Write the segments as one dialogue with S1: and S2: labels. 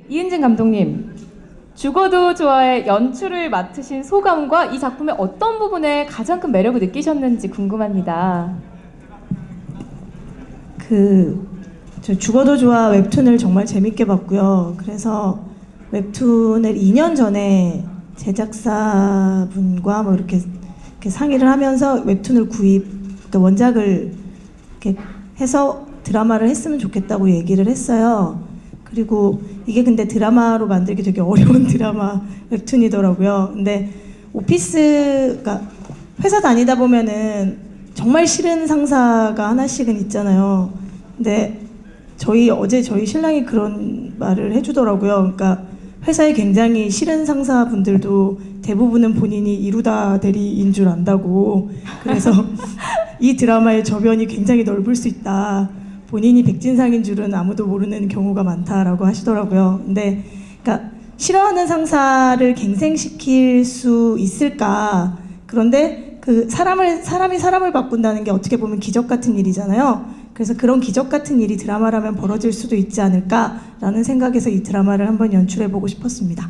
S1: 이은진 감독님, 죽어도 좋아의 연출을 맡으신 소감과 이 작품의 어떤 부분에 가장 큰 매력을 느끼셨는지 궁금합니다.
S2: 저 죽어도 좋아 웹툰을 정말 재밌게 봤고요. 그래서 웹툰을 2년 전에 제작사분과 뭐 이렇게 상의를 하면서 웹툰을 그러니까 원작을 이렇게 해서 드라마를 했으면 좋겠다고 얘기를 했어요. 그리고 이게 근데 드라마로 만들기 되게 어려운 드라마 웹툰이더라고요. 근데 오피스가 회사 다니다 보면은 정말 싫은 상사가 하나씩은 있잖아요. 근데 어제 저희 신랑이 그런 말을 해주더라고요. 그러니까 회사에 굉장히 싫은 상사분들도 대부분은 본인이 이루다 대리인 줄 안다고. 그래서 이 드라마의 저변이 굉장히 넓을 수 있다. 본인이 백진상인 줄은 아무도 모르는 경우가 많다라고 하시더라고요. 근데 그러니까 싫어하는 상사를 갱생시킬 수 있을까? 그런데 사람이 사람을 바꾼다는 게 어떻게 보면 기적 같은 일이잖아요. 그래서 그런 기적 같은 일이 드라마라면 벌어질 수도 있지 않을까라는 생각에서 이 드라마를 한번 연출해보고 싶었습니다.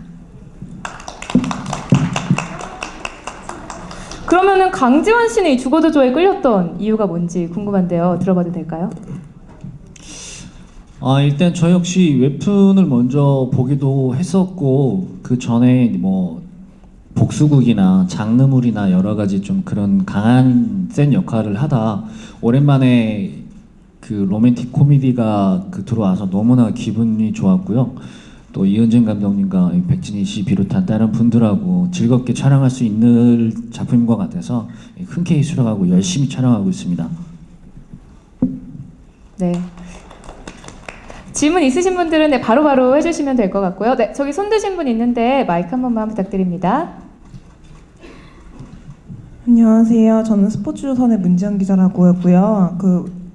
S1: 그러면은 강지원 씨는 이 죽어도 좋아에 끌렸던 이유가 뭔지 궁금한데요. 들어봐도 될까요?
S3: 일단 저 역시 웹툰을 먼저 보기도 했었고 그 전에 뭐 복수극이나 장르물이나 여러 가지 좀 그런 강한 센 역할을 하다 오랜만에 그 로맨틱 코미디가 들어와서 너무나 기분이 좋았고요. 또 이은진 감독님과 백진희 씨 비롯한 다른 분들하고 즐겁게 촬영할 수 있는 작품인 것 같아서 흔쾌히 수락하고 열심히 촬영하고 있습니다.
S1: 네. 질문 있으신 분들은 바로바로 해주시면 될 것 같고요. 네, 저기 손 드신 분 있는데 마이크 한 번만 부탁드립니다.
S4: 안녕하세요. 저는 스포츠조선의 문지연 기자라고 하고요.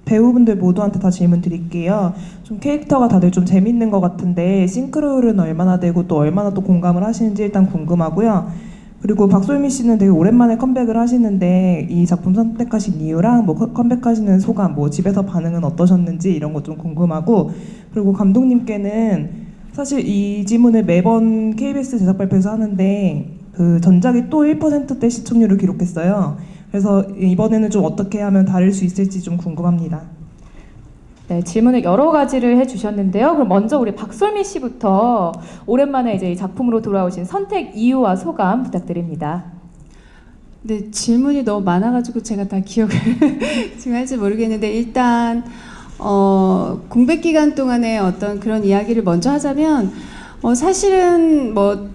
S4: 배우분들 모두한테 다 질문 드릴게요. 좀 캐릭터가 다들 좀 재밌는 것 같은데 싱크로율은 얼마나 되고 또 얼마나 또 공감을 하시는지 일단 궁금하고요. 그리고 박솔미 씨는 되게 오랜만에 컴백을 하시는데 이 작품 선택하신 이유랑 뭐 컴백하시는 소감, 뭐 집에서 반응은 어떠셨는지 이런 거 좀 궁금하고, 그리고 감독님께는 사실 이 질문을 매번 KBS 제작 발표에서 하는데 전작이 또 1%대 시청률을 기록했어요. 그래서 이번에는 좀 어떻게 하면 다를 수 있을지 좀 궁금합니다.
S1: 네, 질문을 여러 가지를 해주셨는데요. 그럼 먼저 우리 박솔미 씨부터 오랜만에 이제 이 작품으로 돌아오신 선택 이유와 소감 부탁드립니다.
S5: 네, 질문이 너무 많아가지고 제가 다 기억을 지금 할지 모르겠는데 일단 공백 기간 동안에 어떤 그런 이야기를 먼저 하자면 사실은 뭐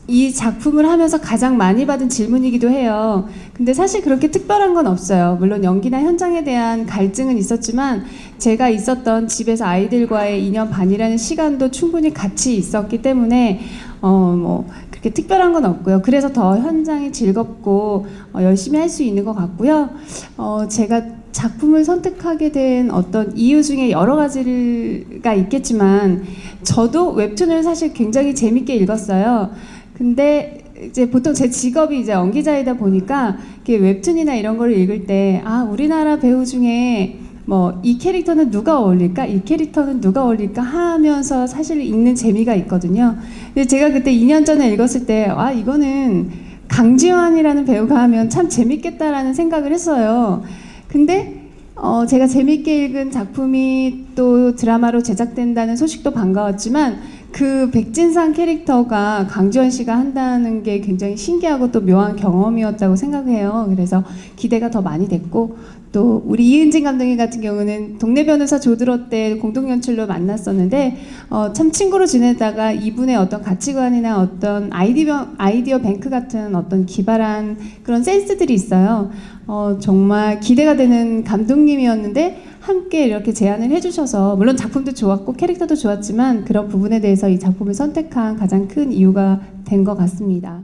S5: 이 작품을 하면서 가장 많이 받은 질문이기도 해요. 근데 사실 그렇게 특별한 건 없어요. 물론 연기나 현장에 대한 갈증은 있었지만 제가 있었던 집에서 아이들과의 2년 반이라는 시간도 충분히 같이 있었기 때문에 뭐 그렇게 특별한 건 없고요. 그래서 더 현장이 즐겁고 열심히 할 수 있는 것 같고요. 제가 작품을 선택하게 된 어떤 이유 중에 여러 가지가 있겠지만 저도 웹툰을 사실 굉장히 재밌게 읽었어요. 근데 이제 보통 제 직업이 이제 연기자이다 보니까 이렇게 웹툰이나 이런 걸 읽을 때 우리나라 배우 중에 뭐 이 캐릭터는 누가 어울릴까? 이 캐릭터는 누가 어울릴까? 하면서 사실 읽는 재미가 있거든요. 근데 제가 그때 2년 전에 읽었을 때 이거는 강지원이라는 배우가 하면 참 재밌겠다라는 생각을 했어요. 근데 제가 재밌게 읽은 작품이 또 드라마로 제작된다는 소식도 반가웠지만 그 백진상 캐릭터가 강지원 씨가 한다는 게 굉장히 신기하고 또 묘한 경험이었다고 생각해요. 그래서 기대가 더 많이 됐고, 또 우리 이은진 감독님 같은 경우는 동네 변호사 조드로 때 공동 연출로 만났었는데 참 친구로 지내다가 이분의 어떤 가치관이나 어떤 아이디어 뱅크 같은 어떤 기발한 그런 센스들이 있어요. 정말 기대가 되는 감독님이었는데 함께 이렇게 제안을 해주셔서 물론 작품도 좋았고 캐릭터도 좋았지만 그런 부분에 대해서 이 작품을 선택한 가장 큰 이유가 된 것 같습니다.